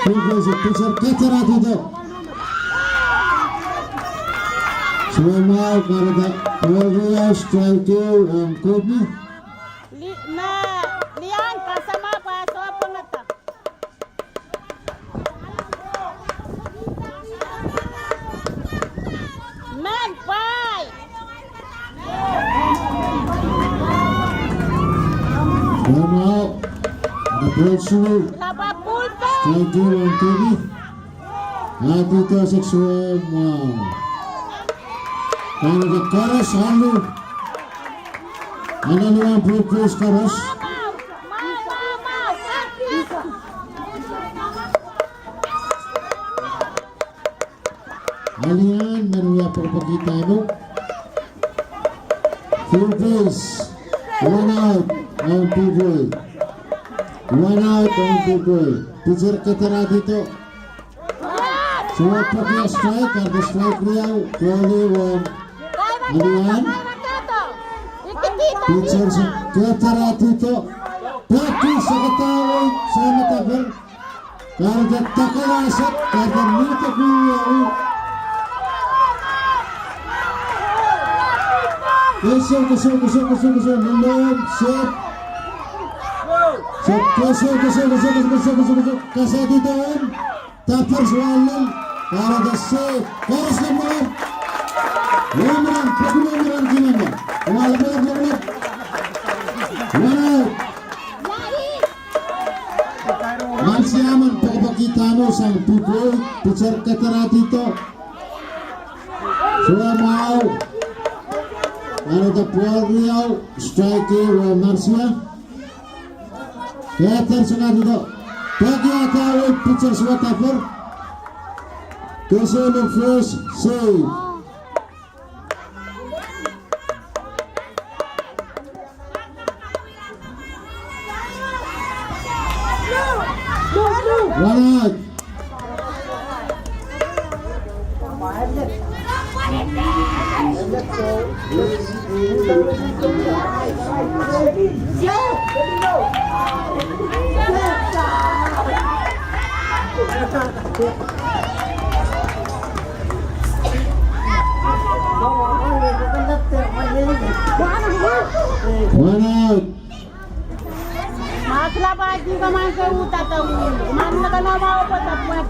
Pusat keterat itu. Semua karena Korea strike ang Kobe. Lian kasama pa so pangata. Man pai. Semua ada Bolsonaro. Laba pulpe. Strike ang Kobe. Dito seksual mo. Karena Karas halu. Ano naman purpose Karas? Alian manuya pagpakita mo. Full base. One out on P-Boy. One out on P-Boy. Pitcher ketera dito. Suwag pagkaya strike. Kada strike niya. Kali one. Alian. Pitcher ketera dito. Paki sa katawin. Sa matagal. Kada takalasat. Kada nito kuya. Kesel, belum set. Set, kesel. Kasih di daun. Tapar sualan. Karena dah set. Harus lemah. Lemah, pegulan gimana? Lemah. Mana? Masih aman pagpakita mo sang P-Boy. Pitcher ketera dito. Sudah mau. Para the Real striker Marcia. Keter sunga dito. Bagi atawe pitcher suwa tapor. Kesel ng first save. One out. One out. Maklaba di ka man sa uta ta ulo. Man na ka na mao pa ta puwet.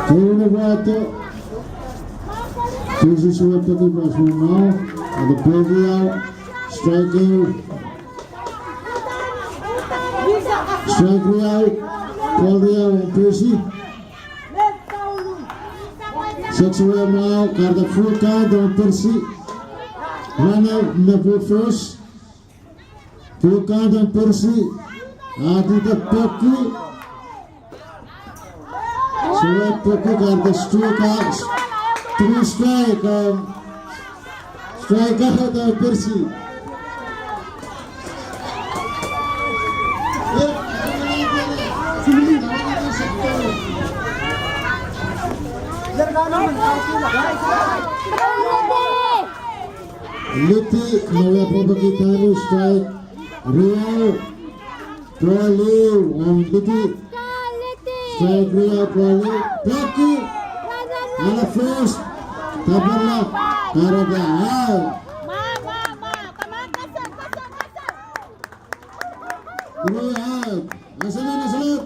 Turno voto. Position up to the batsman now. And the Real striking. Strike Real. Call Real and Percy. Sexual now. Got the full count on Percy. Run out number first. Full count on Percy. Adi the Poki. Surat Poki got the strike out. Three strike. Strike out on Percy. Liti nawa pagpakita mo strike. Real. Trolley on Liti. Strike Real Trolley. Poki. Ala first. Tabala. Karaga out. Three out. Nasalut.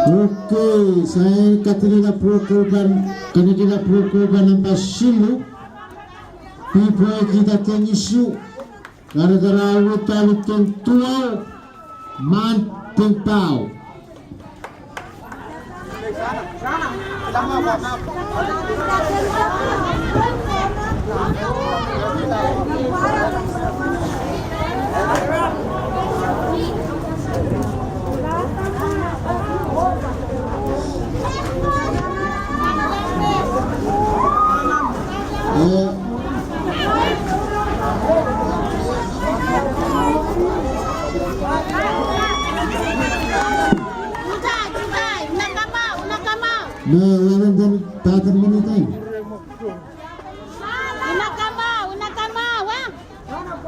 Okay, saya kanila prokurban ng Basilu. People kita tengisu. Gara-gara awit talit kong tuwaw. Man Ping Pao. Meron din pattern mo nito.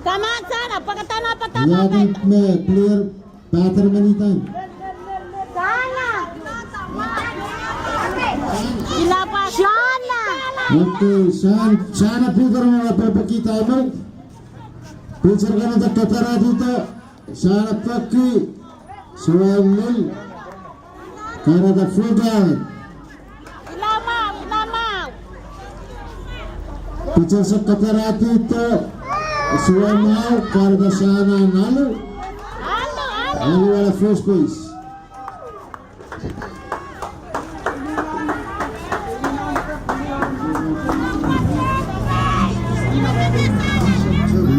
Kamaan sana, pagkatana patama. Yakin me clear pattern mo nito. Sana. Ilapa sana. Okay, sana figure mo mapapakita mo. Picture ka na katara dito. Sana paki. Suwamil. Karena the full down. Picture sa katara dito. Suwamaw. Karena sana nalo. Ano wala first place.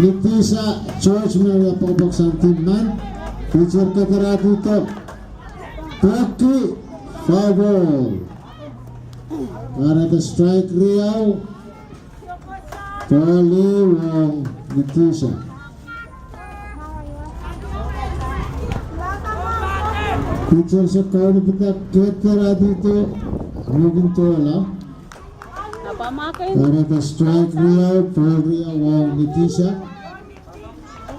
Nitisa George Maria Popok Santinman. Picture katara dito. Paki foul. Karena the strike Riau. Poli Wong Nitisa. Picture sa kawan kita katara dito. Mungkin tola. Karena the strike Riau. Poli Wong Nitisa.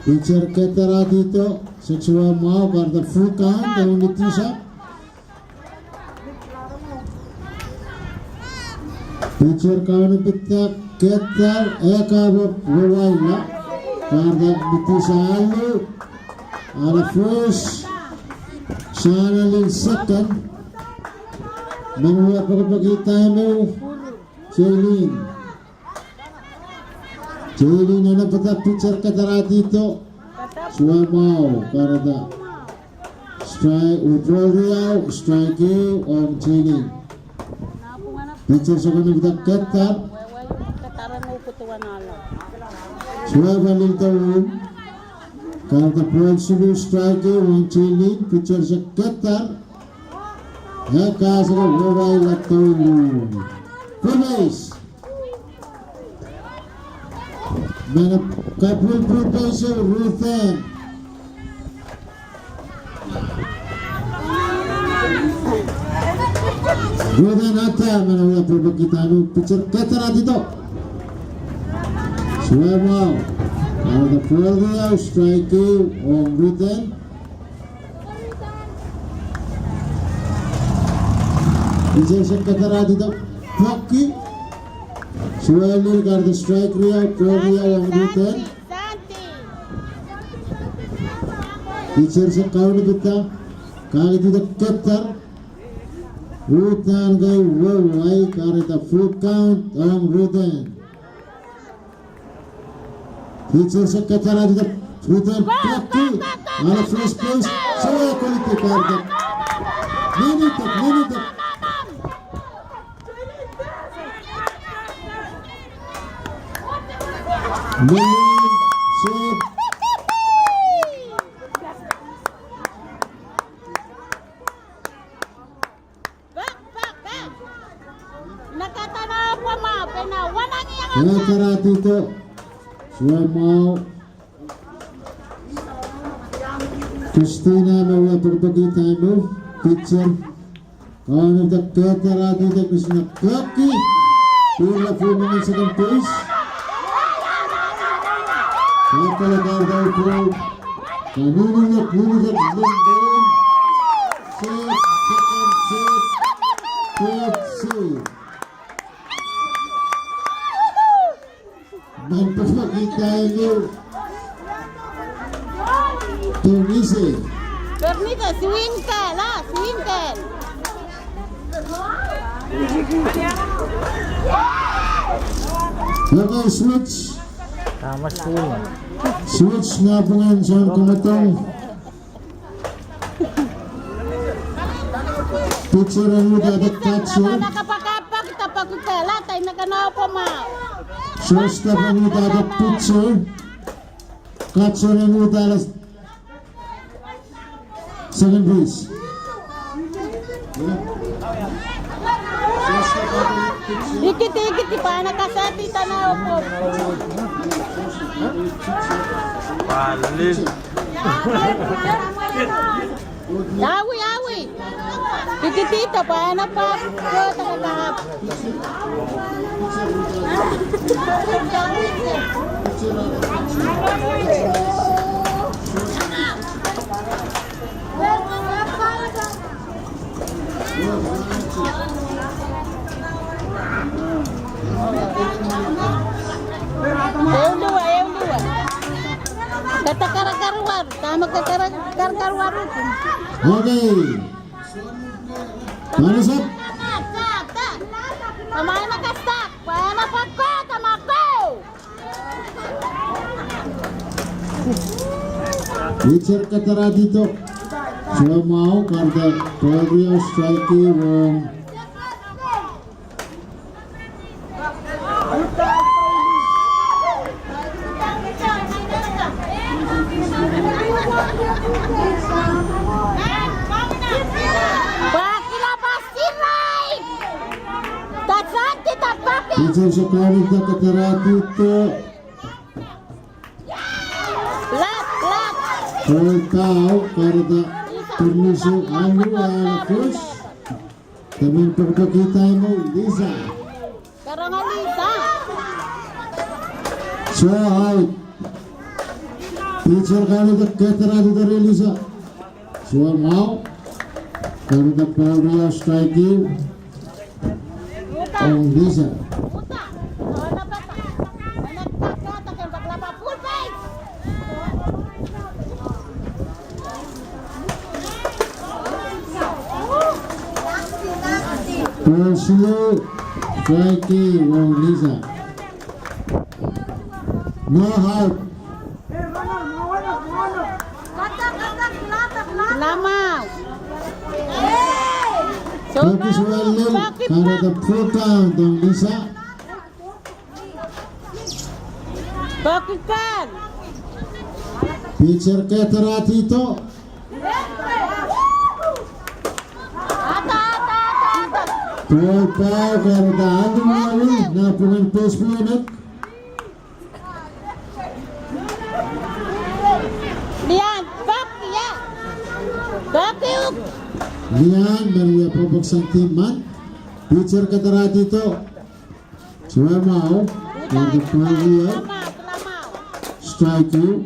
Picture katara dito. Sexual mau karena full count Wong Nitisa. Picture kawan kita ketar ekabok wawailah karena Nitisa alu ada first sana lin second menurut pagkakita mo Jaylin na napata picture katara dito suwamaw karena strike withdrawal Riau strike on Jaylin. Picture sa kami kita ketar Suwaba lil tawon karena point sulu strike on Jaylin. Picture sa ketar heka sa wawai latawon finish mana kapul professor Ruthen ata mana wala kita no picture ketara dito Suwamaw karena Florida strike on Ruthen. Picture sa ketara dito Paki Suwalil karena strike Riau Florida on Ruthen. Picture sa kawan kita kali dito ketar Ruthen gay wawai karena full count on Ruthen. Picture sa katara dito Ruthen Paki ala first place Suwa quality karena minute set katara dito Suwamaw Christina mau berbagi mo picture kawan kita katara dito Christina Paki pula full minutes second place kapal karda pro kanuninat Lindon set second set third set kita ini Tunisi Bernita, swingkel lah, swingkel. Okay, switch Tama swing. switch na po ngayon sa kumatong Picture ang muda the catcher. Nakapakapak, tapakutela, tayo nakanawa mau. Shortstop ang muda the pitcher. Catcher ang muda the second base. Ikit-ikit, pa nakasati, tanaw ko. Palil. Awi. Ikitito, paano pa? Takakahap. Ayaw luwa. Katakara-karuar. Tama katakara-karuar. Okay. Paano sa? Tamahan na kastak. Paano pa ko? Tama ko. Pitcher katara dito. Sumaw karda Pogrio strike wrong. Bakila pasti right. Tatsan kita papi. Pitcher sa kanan na katara dito. Lat. Tao karda permiso anu alakos. Tamin pagkakita mo Lisa. Karangalita. So out. Pitcher kanan na katara dito Lisa. Sumaw karda Pogrio strike on Lisa. Uta. Wala ba ta? Nagkakata kay bakla pa full face. Slow strike on Lisa. No out. Lamaw. Focus well karda full count on Lisa. Bakukan. Pitcher katara dito. Ata. Pau karda anu nawi na pungan post punit. Lian, bakya. Bakyuk. Lian Maria pabagsang timan. Pitcher katara dito. Sumaw karda Pogrio Lamaw. strike you.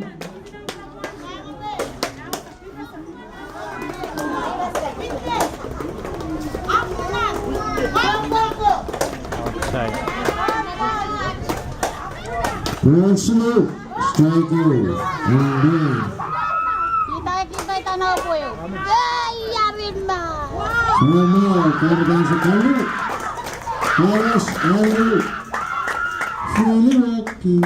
Outside. Slow strike you. And then Kita tanaw po yun. Ay, yarin na. Sumaw karda sa kalu. Harris Alu. Filiwaki.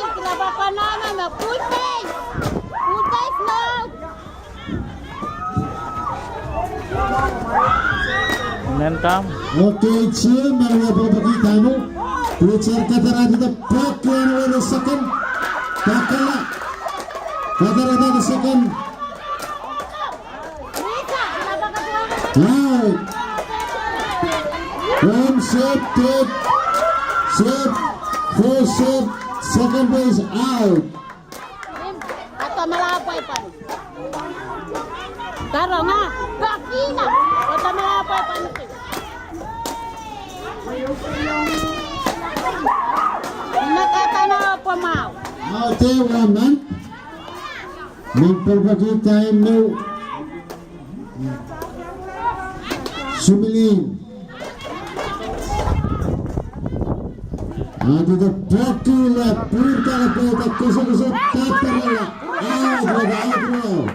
Kinapa naman na full face. Full face na. Nentam. Okay, chill. Maria papakita mo. Pitcher katara dito. Back one the second. Takala. Katara dito second. Rika, kinapa ka tuwa. Out. One set, take. Set. Full set. Second base out. Ato malapay pa. Karo nga. Bakina. Ato malapay pa. Nakatanaw po mau. Out there, one man. Nagpapakita mo. Sumiling. Dito Dracula, punta na po ito, kusok-kusok, tatarala. Out, out row.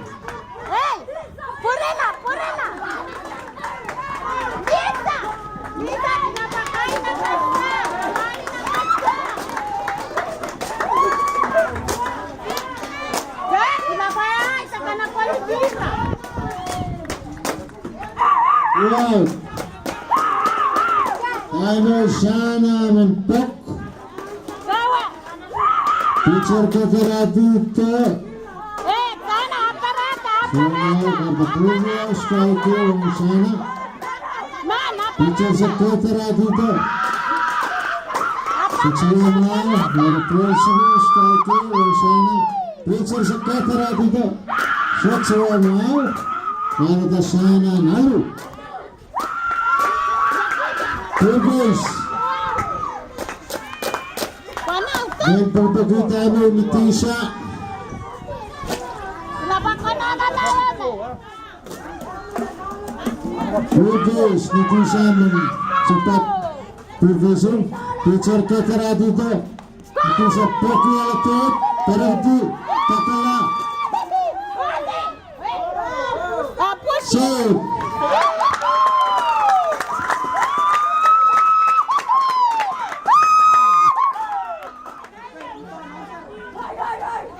Hey! Purina! Lisa! Kinapakain na basta! Kinapakain! Saka na po yung Lisa! out. Timer Shana mentok. Bawa. Pitcher ketera dito. Sana aparata. Shana karena punya strike yang Shana. Mana? Pitcher ketera dito. Sechima dari punya strike yang Shana. Pitcher ketera dito. Sechima karena Shana nalu. Bagus. Mana? Dan pagpagkita mo ni Tisha. Kenapa kau nak lawan? Bagus ni Tisha cepat bervisum. Pitcher ketera dito. Tisha pokoknya letot. Berhenti. Tak kalah. Push. Save.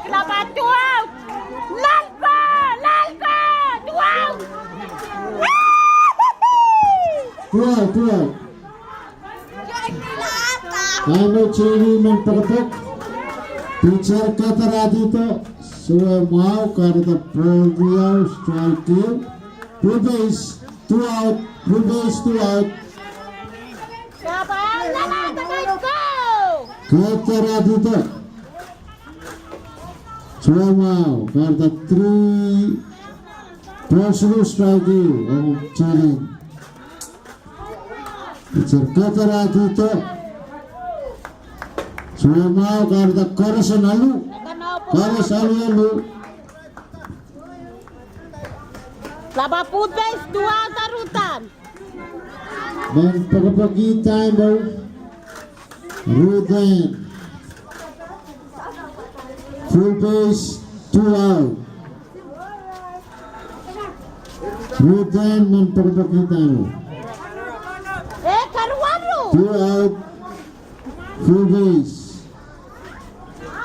Kenapa tuau? Lalpa, tuau. Tuan. Ano ciri mempertek. Pitcher ketera dito. Semua karena Provial strike. Blue base, 2 out. Blue base, 2 out. Kenapa? Go. Ketera dito. Semua karena 3 Provial strike. Ang ciri. Pitcher ketera dito. Semua karena Corazon Alu. Corazon Alu. Laba putbes, dua tarutan. Dan pagpagkita mo Ruden. Full base, 2 out. Ruden man pagpagkita mo. Karuaru. 2 out. Full base.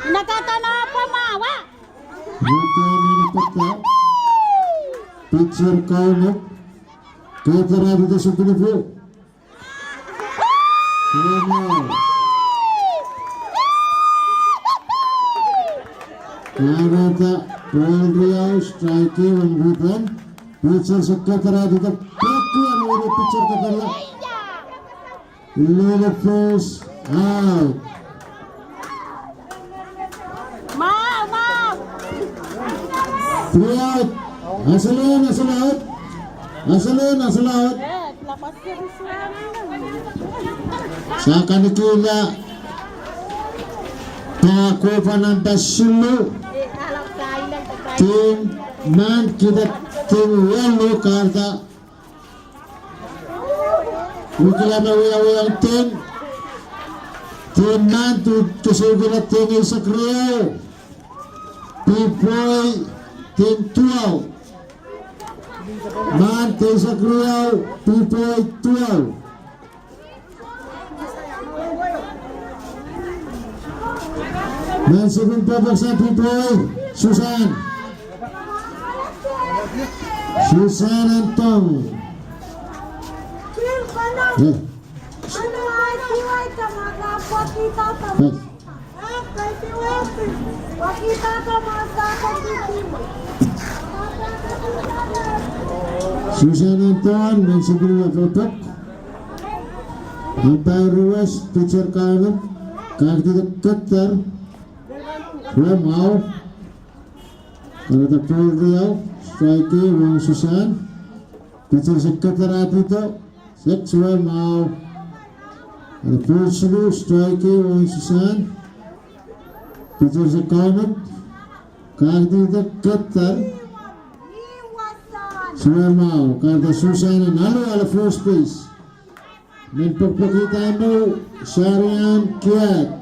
Nakata na apa mawa? Ruden minapata. Pitcher kaunok. Ketera dito sa pinipo. Karena Provial strike ang Ruden. Pitcher sa ketera dito. Pakuan ang pitcher ketera. Little first out. Mau. 3 out. Nasa laut. Lapas kerusuhan. Sa kanikila. Pakakuha ng Basilo. Kalau kailan Team man kita team yellow karta. Wikila na wiyang team. Team man tusugo na team sa Kriyo. Pipoy team 12. Man team sa Kriyo. Pipoy 12. Man sebelum babak sa Pipoy. Susan Antong. Susan Anton dan sebelum babak. Umpire ruas pitcher kanan. Kaki keter. Mau. Kalau tak Provial strike wang Susan. Pitcher sekitar itu. Seksual mau. Ada Provial strike wang Susan. Pitcher sekitar. Kaki keter. Sudah mau karena Susan lalu ala first base. Menpagpakita mo Sharian Kiat.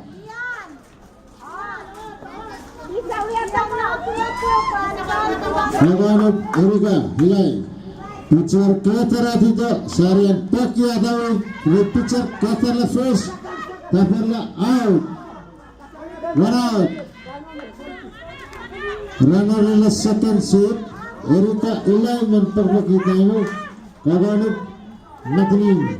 Labanab Erika Hilay. Pitcher Katara dito. Sharian Pakia daw. With pitcher Katara first. Taperla out. 1 out. Runner in the second seat. Erika Hilay menpagpakita mo kaganap Natalie.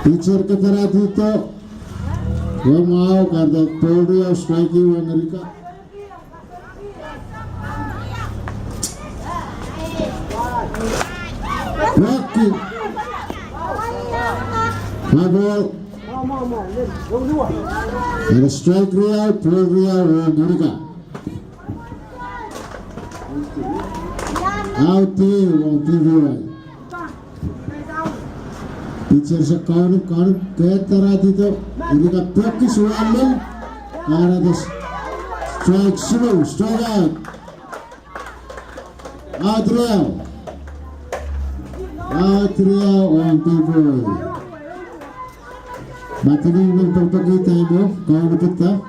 Teacher ketara dito. Huwag mau karena Polri au strike yung Amerika. Rocky. Habol. Ada strike real, Polri au Amerika. Out yung PVY. Teacher sa kaunip ketara dito. Ini ka practice walling karena ada strike slow, strike out. Out real on PVY. Matinin ng pagpagkita mo, kaunip kita.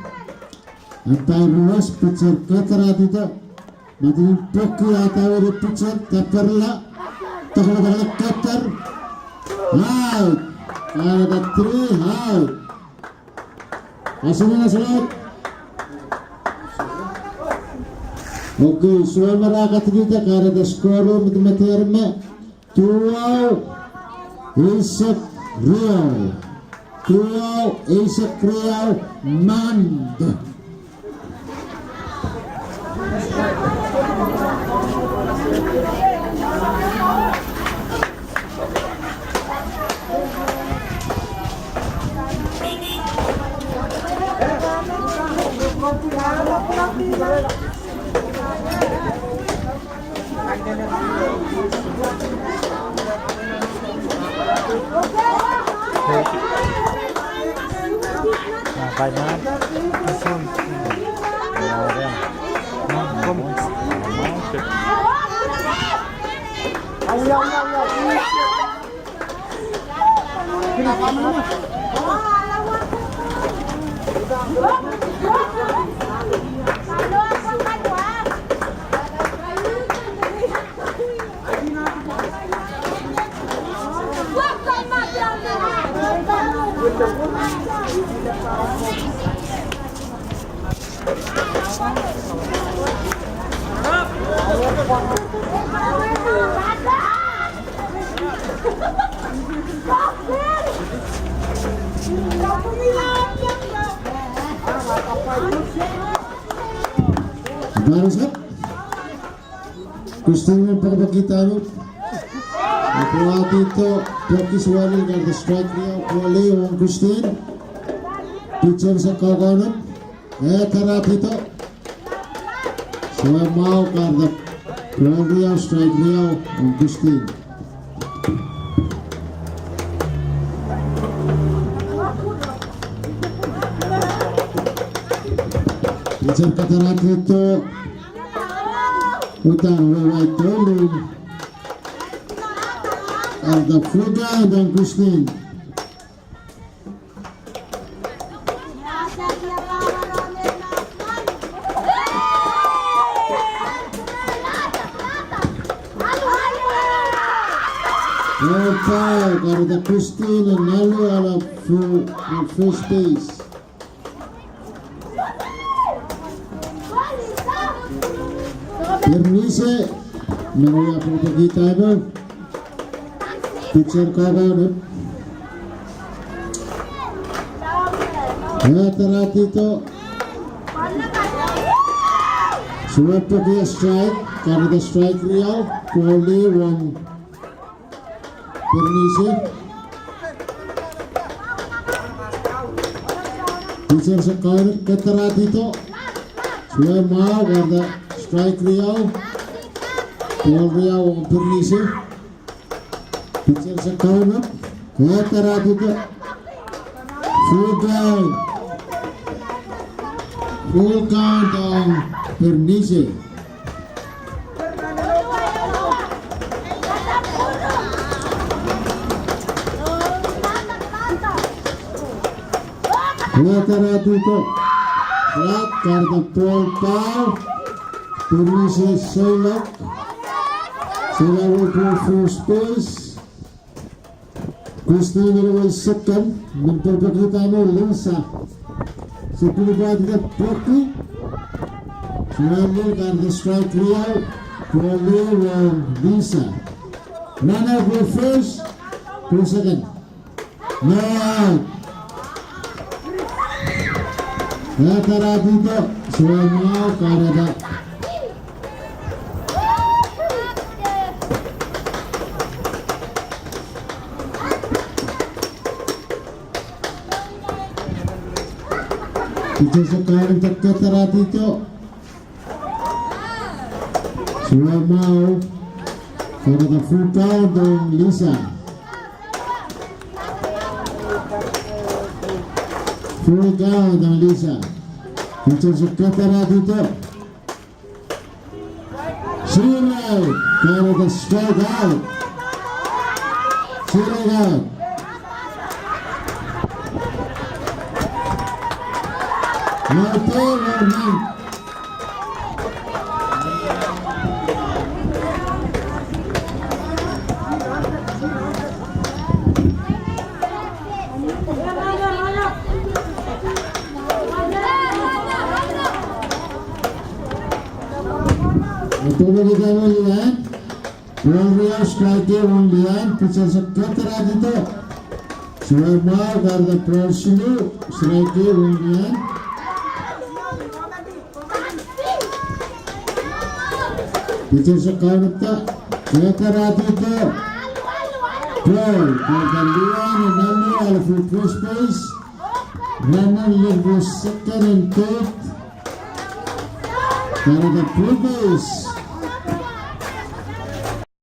Antay ruas, pitcher ketara dito. Matinin pokki atawa di pitcher, taperla. Takla keter. Out. Ada 3 out. Asalnya sulit. Oke, soal merakat kita karena ada skor matematiknya 2 Isak Real. 2 Isak Real Mand. Nah, banyak. Barusan Christine pagpakita mo nakuha dito practice walling karena strike niya wali yung Christine pitcher sa kaganap tara dito saya mau karena wali yung strike niya yung Christine pitcher katara dito utang wawai tolong ada Fuga dan Christine. Foul karena Christine dan lalu ala first base. Permise menguya pagkita mo. Pitcher kaganap. Tara dito. Suwag pa kaya strike. Karena strike real. Kuhuli wang Permise. Pitcher sa kaganap. Tara dito. Suwag mau karena strike real. Kuhuli wang Permise. Pitcher sa kaunap, tara dito. Full count ang Pernice. Tara dito. Flat karena Paul Pau. Pernice Sailak. Sila will go first base. Christine will second. Nagpapakita mo Lisa. Sa pinabati na Pocky. Suwalil got the strike Rio. Suwalil Lisa. Runner go first. 2 seconds. No out. Natara dito. Suwalil Canada. Ito sa karang tagkatara dito. Suwamao. Para the full count ng Lisa. Full count ng Lisa. Ito sa katara dito. Zero out. Para the strike out. Zero out. No tail, no nine. Ito ba kita mo liyan? Warrior striker mong liyan. Pitcher sa katara dito. Suwamao karga Pronsulu. Striker mong liyan. Pitcher sa kanata. Katara dito. Paul. Pagkandiyan and Nalo out of first base. Runner leave second and third. Para the free base.